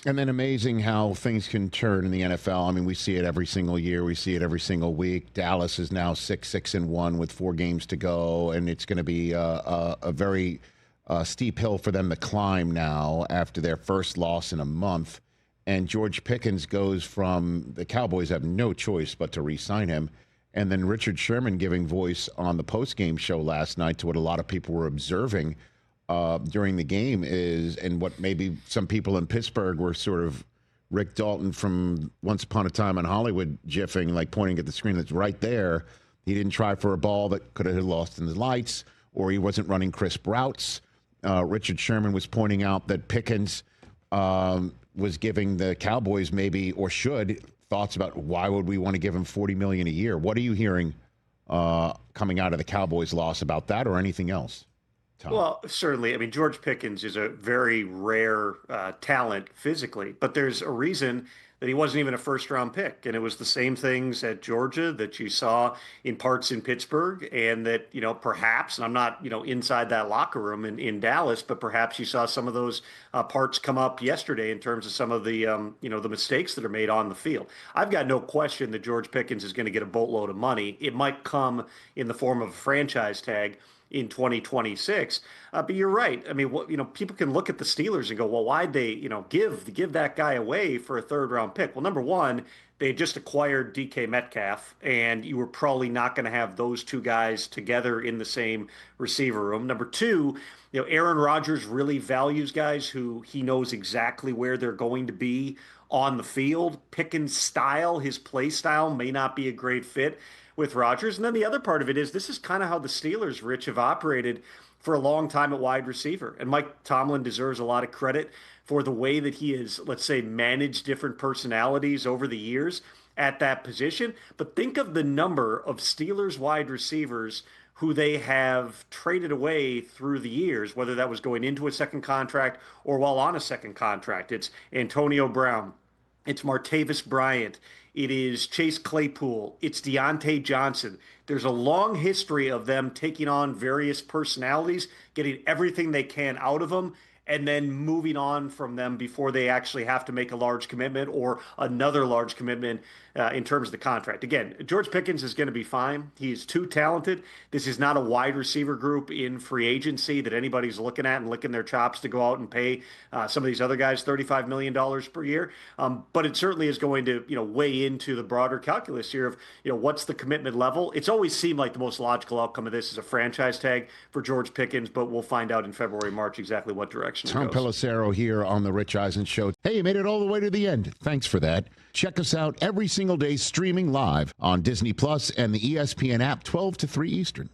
And then amazing how things can turn in the NFL. I mean, we see it every single year. We see it every single week. Dallas is now 6-6-1 with 4 games to go, and it's going to be a very steep hill for them to climb now after their first loss in a month. And George Pickens goes from the Cowboys have no choice but to re-sign him. And then Richard Sherman giving voice on the post-game show last night to what a lot of people were observing during the game is, and what maybe some people in Pittsburgh were sort of Rick Dalton from Once Upon a Time in Hollywood jiffing, like pointing at the screen that's right there. He didn't try for a ball that could have lost in the lights, or he wasn't running crisp routes. Richard Sherman was pointing out that Pickens was giving the Cowboys maybe, or should, thoughts about why would we want to give him $40 million a year. What are you hearing coming out of the Cowboys loss about that or anything else? Tom. Well, certainly. I mean, George Pickens is a very rare talent physically, but there's a reason that he wasn't even a first-round pick. And it was the same things at Georgia that you saw in parts in Pittsburgh, and that, perhaps, and I'm not, inside that locker room in Dallas, but perhaps you saw some of those parts come up yesterday in terms of some of the, the mistakes that are made on the field. I've got no question that George Pickens is going to get a boatload of money. It might come in the form of a franchise tag in 2026. But you're right. I mean, people can look at the Steelers and go, well, why'd they, give that guy away for a third-round pick? Well, number one, they just acquired DK Metcalf, and you were probably not going to have those two guys together in the same receiver room. Number two, Aaron Rodgers really values guys who he knows exactly where they're going to be on the field. Pickens' style, his play style may not be a great fit with Rodgers. And then the other part of it is this is kind of how the Steelers, Rich, have operated for a long time at wide receiver. And Mike Tomlin deserves a lot of credit for the way that he has, let's say, managed different personalities over the years at that position. But think of the number of Steelers wide receivers who they have traded away through the years, whether that was going into a second contract or while on a second contract. It's Antonio Brown. It's Martavis Bryant. It is Chase Claypool. It's Deontay Johnson. There's a long history of them taking on various personalities, getting everything they can out of them, and then moving on from them before they actually have to make a large commitment or another large commitment in terms of the contract. Again, George Pickens is going to be fine. He's too talented. This is not a wide receiver group in free agency that anybody's looking at and licking their chops to go out and pay some of these other guys $35 million per year. But it certainly is going to, weigh into the broader calculus here of, what's the commitment level. It's always seemed like the most logical outcome of this is a franchise tag for George Pickens, but we'll find out in February, March exactly what direction Tom Pelissero here on the Rich Eisen Show. Hey, you made it all the way to the end. Thanks for that. Check us out every single day streaming live on Disney Plus and the ESPN app 12 to 3 Eastern.